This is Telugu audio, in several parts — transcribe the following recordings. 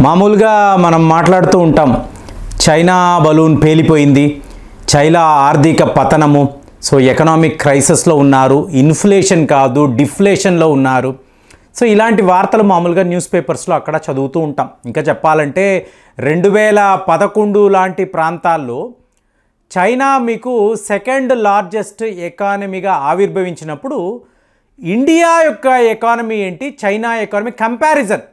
మామూలుగా మనం మాట్లాడుతూ ఉంటాం, చైనా బలూన్ పేలిపోయింది, చైనా ఆర్థిక పతనము, సో ఎకనామిక్ క్రైసిస్లో ఉన్నారు, ఇన్ఫ్లేషన్ కాదు డిఫ్లేషన్లో ఉన్నారు. సో ఇలాంటి వార్తలు మామూలుగా న్యూస్ పేపర్స్లో అక్కడ చదువుతూ ఉంటాం. ఇంకా చెప్పాలంటే 2011 లాంటి ప్రాంతాల్లో చైనా మీకు సెకండ్ లార్జెస్ట్ ఎకానమీగా ఆవిర్భవించినప్పుడు ఇండియా యొక్క ఎకానమీ ఏంటి, చైనా ఎకానమీ కంపారిజన్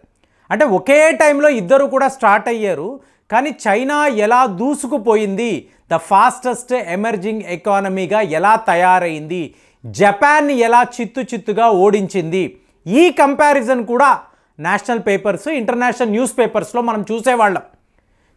అంటే ఒకే టైంలో ఇద్దరు కూడా స్టార్ట్ అయ్యారు. కానీ చైనా ఎలా దూసుకుపోయింది, ద ఫాస్టెస్ట్ ఎమర్జింగ్ ఎకానమీగా ఎలా తయారైంది, జపాన్ని ఎలా చిత్తుగా ఓడించింది, ఈ కంపారిజన్ కూడా నేషనల్ పేపర్స్, ఇంటర్నేషనల్ న్యూస్ పేపర్స్లో మనం చూసేవాళ్ళం.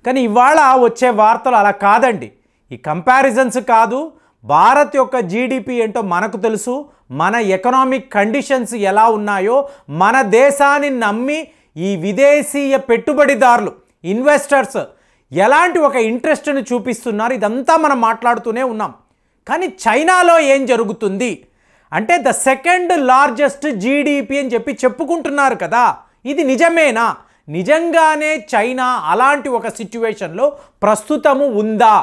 కానీ ఇవాళ వచ్చే వార్తలు అలా కాదండి. ఈ కంపారిజన్స్ కాదు, భారత్ యొక్క జీడిపి ఏంటో మనకు తెలుసు, మన ఎకనామిక్ కండిషన్స్ ఎలా ఉన్నాయో, మన దేశాన్ని నమ్మి ఈ విదేశీయ పెట్టుబడిదారులు ఇన్వెస్టర్స్ ఎలాంటి ఒక ఇంట్రెస్ట్ని చూపిస్తున్నారు, ఇదంతా మనం మాట్లాడుతూనే ఉన్నాం. కానీ చైనాలో ఏం జరుగుతుంది అంటే ద సెకండ్ లార్జెస్ట్ జీడిపి అని చెప్పుకుంటున్నారు కదా, ఇది నిజమేనా? నిజంగానే చైనా అలాంటి ఒక సిచ్యువేషన్లో ప్రస్తుతము ఉందా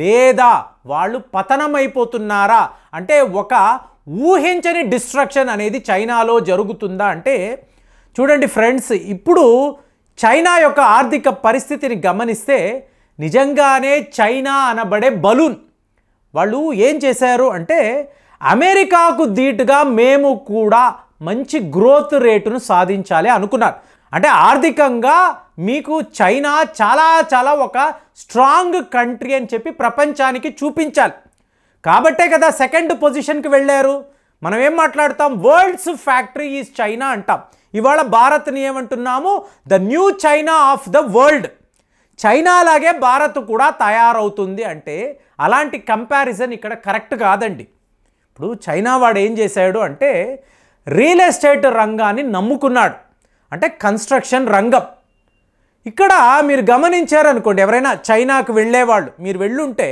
లేదా, వాళ్ళు పతనమైపోతున్నారా అంటే ఒక ఊహించని డిస్ట్రక్షన్ అనేది చైనాలో జరుగుతుందా అంటే చూడండి ఫ్రెండ్స్, ఇప్పుడు చైనా యొక్క ఆర్థిక పరిస్థితిని గమనిస్తే నిజంగానే చైనా అనబడే బలూన్ వాళ్ళు ఏం చేశారు అంటే అమెరికాకు ధీటుగా మేము కూడా మంచి గ్రోత్ రేటును సాధించాలి అనుకున్నారు. అంటే ఆర్థికంగా మీకు చైనా చాలా ఒక స్ట్రాంగ్ కంట్రీ అని చెప్పి ప్రపంచానికి చూపించాలి. కాబట్టే కదా సెకండ్ పొజిషన్కి వెళ్ళారు. మనం ఏం మాట్లాడతాం, వరల్డ్స్ ఫ్యాక్టరీ ఈజ్ చైనా అంటాం. ఇవాళ భారత్ని ఏమంటున్నాము, the new China of the world. China లాగే భారత్ కూడా తయారవుతుంది అంటే అలాంటి కంపారిజన్ ఇక్కడ కరెక్ట్ కాదండి. ఇప్పుడు చైనా వాడు ఏం చేశాడు అంటే రియల్ ఎస్టేట్ రంగాన్ని నమ్ముకున్నాడు, అంటే కన్స్ట్రక్షన్ రంగం. ఇక్కడ మీరు గమనించారనుకోండి, ఎవరైనా చైనాకు వెళ్ళేవాళ్ళు మీరు వెళ్ళుంటే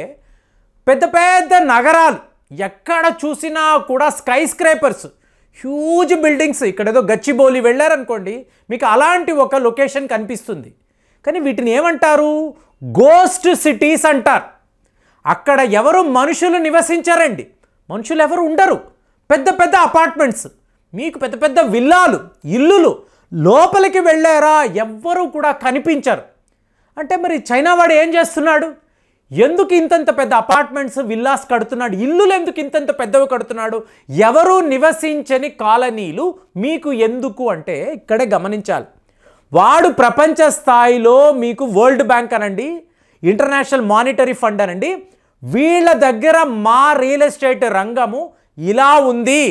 పెద్ద పెద్ద నగరాలు ఎక్కడ చూసినా కూడా స్కై స్క్రేపర్స్, హ్యూజ్ బిల్డింగ్స్. ఇక్కడ ఏదో గచ్చిబౌలి వెళ్ళారనుకోండి మీకు అలాంటి ఒక లొకేషన్ కనిపిస్తుంది. కానీ వీటిని ఏమంటారు, గోస్ట్ సిటీస్ అంటారు. అక్కడ ఎవరు మనుషులు నివసించారండి, మనుషులు ఎవరు ఉండరు. పెద్ద పెద్ద అపార్ట్మెంట్స్, మీకు పెద్ద పెద్ద విల్లాలు, ఇల్లులు, లోపలికి వెళ్ళారా ఎవ్వరూ కూడా కనిపించరు. అంటే మరి చైనా వాడు ఏం చేస్తున్నాడు, ఎందుకు ఇంతంత పెద్ద అపార్ట్మెంట్స్ విల్లాస్ కడుతున్నాడు, ఇల్లులు ఎందుకు ఇంతంత పెద్దవి కడుతున్నాడు, ఎవరు నివసించని కాలనీలు మీకు ఎందుకు అంటే ఇక్కడే గమనించాలి. వాడు ప్రపంచ స్థాయిలో మీకు వరల్డ్ బ్యాంక్ అనండి, ఇంటర్నేషనల్ మానిటరీ ఫండ్ అనండి, వీళ్ళ దగ్గర మా రియల్ ఎస్టేట్ రంగము ఇలా ఉంది,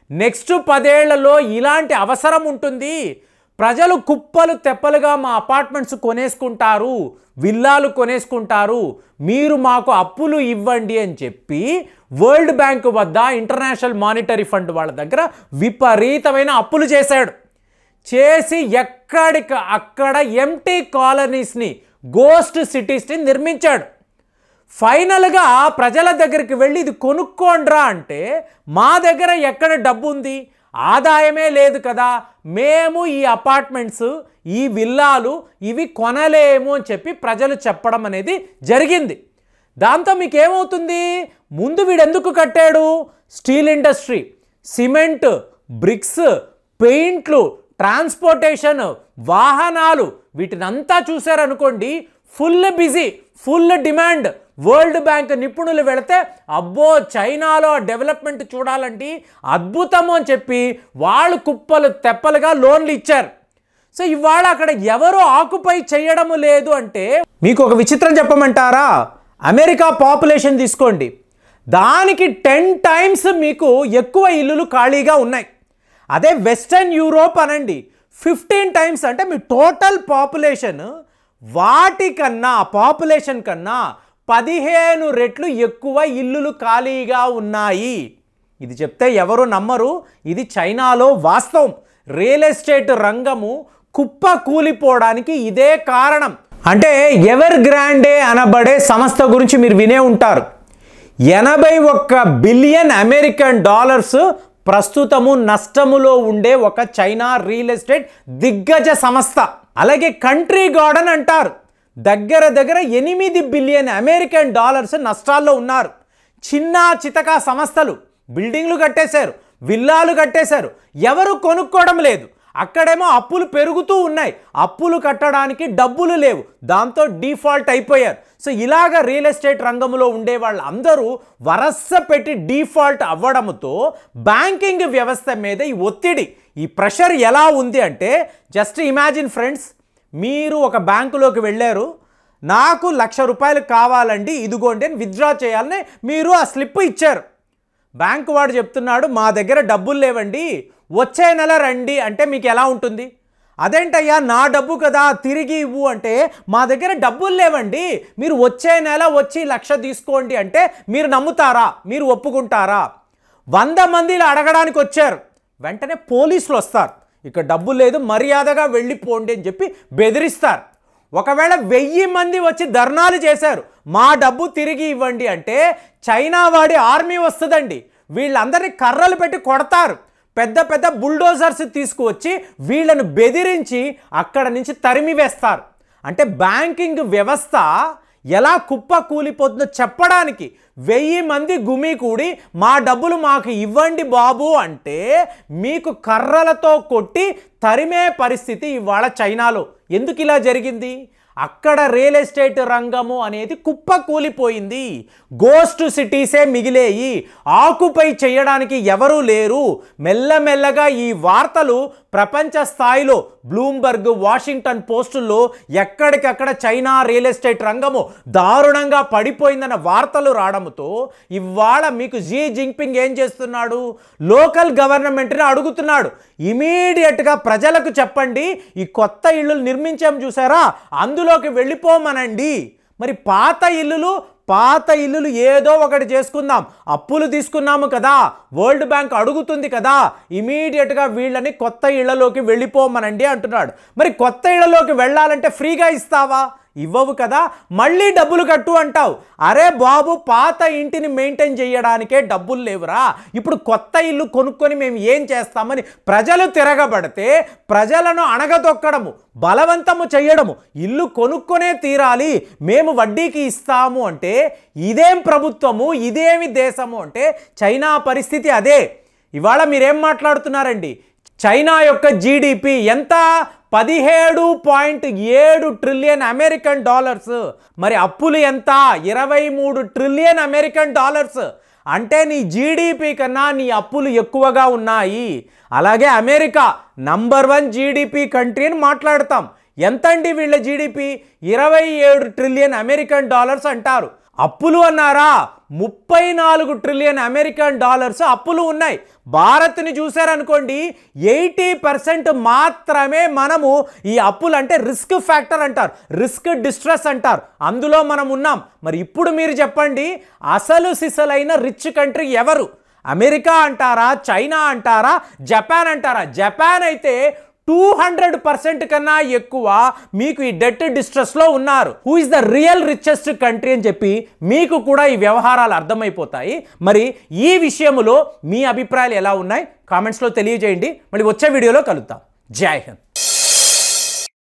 నెక్స్ట్ 10 ఏళ్లలో ఇలాంటి అవసరం ఉంటుంది, ప్రజలు కుప్పలు తెప్పలుగా మా అపార్ట్మెంట్స్ కొనేసుకుంటారు, విల్లాలు కొనేసుకుంటారు, మీరు మాకు అప్పులు ఇవ్వండి అని చెప్పి వరల్డ్ బ్యాంక్ వద్ద ఇంటర్నేషనల్ మానిటరీ ఫండ్ వాళ్ళ దగ్గర విపరీతమైన అప్పులు చేశాడు. చేసి ఎక్కడికి అక్కడ ఎంటీ కాలనీస్ని, గోస్ట్ సిటీస్ని నిర్మించాడు. ఫైనల్గా ప్రజల దగ్గరికి వెళ్ళి ఇది కొనుక్కోండ్రా అంటే మా దగ్గర ఎక్కడ డబ్బు ఉంది, ఆదాయమే లేదు కదా, మేము ఈ అపార్ట్మెంట్స్, ఈ విల్లాలు ఇవి కొనలేము అని చెప్పి ప్రజలు చెప్పడం అనేది జరిగింది. దాంతో మీకు ఏమవుతుంది, ముందు వీడెందుకు కట్టాడు, స్టీల్ ఇండస్ట్రీ, సిమెంట్, బ్రిక్స్, పెయింట్లు, ట్రాన్స్పోర్టేషన్, వాహనాలు, వీటినంతా చూశారనుకోండి full busy, full demand. World bank నిపుణులు వెళితే అబ్బో చైనాలో డెవలప్మెంట్ చూడాలంటే అద్భుతము అని చెప్పి వాళ్ళు కుప్పలు తెప్పలుగా లోన్లు ఇచ్చారు. సో ఇవాళ అక్కడ ఎవరు ఆక్యుపై చేయడము లేదు అంటే మీకు ఒక విచిత్రం చెప్పమంటారా, అమెరికా పాపులేషన్ తీసుకోండి, దానికి 10 times మీకు ఎక్కువ ఇల్లులు ఖాళీగా ఉన్నాయి. అదే వెస్టర్న్ యూరోప్ అనండి 15 times, అంటే మీ టోటల్ పాపులేషన్ వాటికన్నా, పాపులేషన్ కన్నా 15 రెట్లు ఎక్కువ ఇల్లులు ఖాళీగా ఉన్నాయి. ఇది చెప్తే ఎవరు నమ్మరు, ఇది చైనాలో వాస్తవం. రియల్ ఎస్టేట్ రంగము కుప్ప కూలిపోవడానికి ఇదే కారణం. అంటే ఎవర్ గ్రాండే అనబడే సంస్థ గురించి మీరు వినే ఉంటారు. 81 బిలియన్ అమెరికన్ డాలర్స్ ప్రస్తుతము నష్టములో ఉండే ఒక చైనా రియల్ ఎస్టేట్ దిగ్గజ సంస్థ. అలాగే కంట్రీ గార్డెన్ అంటారు. దగ్గర దగ్గర 8 బిలియన్ అమెరికన్ డాలర్స్ నష్టాల్లో ఉన్నారు. చిన్న చితకా సంస్థలు బిల్డింగ్లు కట్టేశారు, విల్లాలు కట్టేశారు, ఎవరు కొనుక్కోవడం లేదు. అక్కడేమో అప్పులు పెరుగుతూ ఉన్నాయి, అప్పులు కట్టడానికి డబ్బులు లేవు, దాంతో డిఫాల్ట్ అయిపోయారు. సో ఇలాగ రియల్ ఎస్టేట్ రంగంలో ఉండే వాళ్ళందరూ వరస పెట్టి డిఫాల్ట్ అవ్వడంతో బ్యాంకింగ్ వ్యవస్థ మీద ఈ ఒత్తిడి, ఈ ప్రెషర్ ఎలా ఉంది అంటే, జస్ట్ ఇమాజిన్ ఫ్రెండ్స్, మీరు ఒక బ్యాంకులోకి వెళ్ళారు, నాకు ₹1,00,000 కావాలండి, ఇదిగోండి అని విత్డ్రా చేయాలని మీరు ఆ స్లిప్ ఇచ్చారు. బ్యాంకు వాడు చెప్తున్నాడు, మా దగ్గర డబ్బులు లేవండి, వచ్చే నెల రండి అంటే మీకు ఎలా ఉంటుంది? అదేంటయ్యా నా డబ్బు కదా తిరిగి ఇవ్వు అంటే, మా దగ్గర డబ్బులు లేవండి, మీరు వచ్చే నెల వచ్చి 1,00,000 తీసుకోండి అంటే మీరు నమ్ముతారా? మీరు ఒప్పుకుంటారా? 100 మందిని అడగడానికి వచ్చారు, వెంటనే పోలీసులు వస్తారు, ఇక్కడ డబ్బు లేదు మర్యాదగా వెళ్ళిపోండి అని చెప్పి బెదిరిస్తారు. ఒకవేళ 1000 మంది వచ్చి ధర్నాలు చేశారు, మా డబ్బు తిరిగి ఇవ్వండి అంటే చైనా వాడి ఆర్మీ వస్తుందండి, వీళ్ళందరినీ కర్రలు పెట్టి కొడతారు, పెద్ద పెద్ద బుల్డోజర్స్ తీసుకువచ్చి వీళ్ళను బెదిరించి అక్కడ నుంచి తరిమి వేస్తారు. అంటే బ్యాంకింగ్ వ్యవస్థ ఎలా కుప్ప కూలిపోతుందో చెప్పడానికి 1000 మంది గుమి కూడి మా డబ్బులు మాకు ఇవ్వండి బాబు అంటే మీకు కర్రలతో కొట్టి తరిమే పరిస్థితి ఇవాళ చైనాలో. ఎందుకు ఇలా జరిగింది? అక్కడ రియల్ ఎస్టేట్ రంగము అనేది కుప్ప కూలిపోయింది, గోస్ట్ సిటీసే మిగిలేయి, ఆకుపై చేయడానికి ఎవరూ లేరు. మెల్లమెల్లగా ఈ వార్తలు ప్రపంచ స్థాయిలో బ్లూంబర్గ్, వాషింగ్టన్ పోస్టుల్లో ఎక్కడికక్కడ చైనా రియల్ ఎస్టేట్ రంగము దారుణంగా పడిపోయిందన్న వార్తలు రావడంతో ఇవాళ మీకు జీ జింగ్పింగ్ ఏం చేస్తున్నాడు? లోకల్ గవర్నమెంట్ని అడుగుతున్నాడు, ఇమీడియట్గా ప్రజలకు చెప్పండి, ఈ కొత్త ఇళ్ళు నిర్మించాం చూసారా, అందులోకి వెళ్ళిపోమనండి. మరి పాత ఇల్లులు ఏదో ఒకటి చేసుకుందాం, అప్పులు తీసుకున్నాము కదా, వరల్డ్ బ్యాంక్ అడుగుతుంది కదా, ఇమీడియట్గా వీళ్ళని కొత్త ఇళ్లలోకి వెళ్ళిపోమనండి అంటున్నాడు. మరి కొత్త ఇళ్లలోకి వెళ్ళాలంటే ఫ్రీగా ఇస్తావా? ఇవ్వవు కదా, మళ్ళీ డబ్బులు కట్టు అంటావు. అరే బాబు, పాత ఇంటిని మెయింటైన్ చేయడానికే డబ్బులు లేవురా, ఇప్పుడు కొత్త ఇల్లు కొనుక్కొని మేము ఏం చేస్తామని ప్రజలు తిరగబడితే ప్రజలను అణగదొక్కడము, బలవంతము చేయడము, ఇల్లు కొనుక్కొనే తీరాలి, మేము వడ్డీకి ఇస్తాము అంటే ఇదేం ప్రభుత్వము, ఇదేమి దేశము అంటే చైనా పరిస్థితి అదే. ఇవాళ మీరేం మాట్లాడుతున్నారండి? చైనా యొక్క జీడిపి ఎంత? 17.7 ట్రిలియన్ అమెరికన్ డాలర్స్. మరి అప్పులు ఎంత? 23 ట్రిలియన్ అమెరికన్ డాలర్స్. అంటే నీ జీడిపి కన్నా నీ అప్పులు ఎక్కువగా ఉన్నాయి. అలాగే అమెరికా నంబర్ 1 జీడిపి కంట్రీ అని మాట్లాడతాం. ఎంతండి వీళ్ళ జీడిపి? 27 ట్రిలియన్ అమెరికన్ డాలర్స్ అంటారు. అప్పులు అన్నారా? 34 ట్రిలియన్ అమెరికన్ డాలర్స్ అప్పులు ఉన్నాయి. భారత్ని చూశారనుకోండి, 80% మాత్రమే మనము ఈ అప్పులు, అంటే రిస్క్ ఫ్యాక్టర్ అంటారు, రిస్క్ డిస్ట్రెస్ అంటారు, అందులో మనం ఉన్నాం. మరి ఇప్పుడు మీరు చెప్పండి, అసలు సిసలైన రిచ్ కంట్రీ ఎవరు? అమెరికా అంటారా, చైనా అంటారా, జపాన్ అంటారా? జపాన్ అయితే 200% కన్నా ఎక్కువ మీకు ఈ డెట్ డిస్ట్రెస్లో ఉన్నారు. Who is the real richest country అని చెప్పి మీకు కూడా ఈ వ్యవహారాలు అర్థమైపోతాయి. మరి ఈ విషయంలో మీ అభిప్రాయాలు ఎలా ఉన్నాయి కామెంట్స్లో తెలియజేయండి. మళ్ళీ వచ్చే వీడియోలో కలుద్దాం. జై హింద్.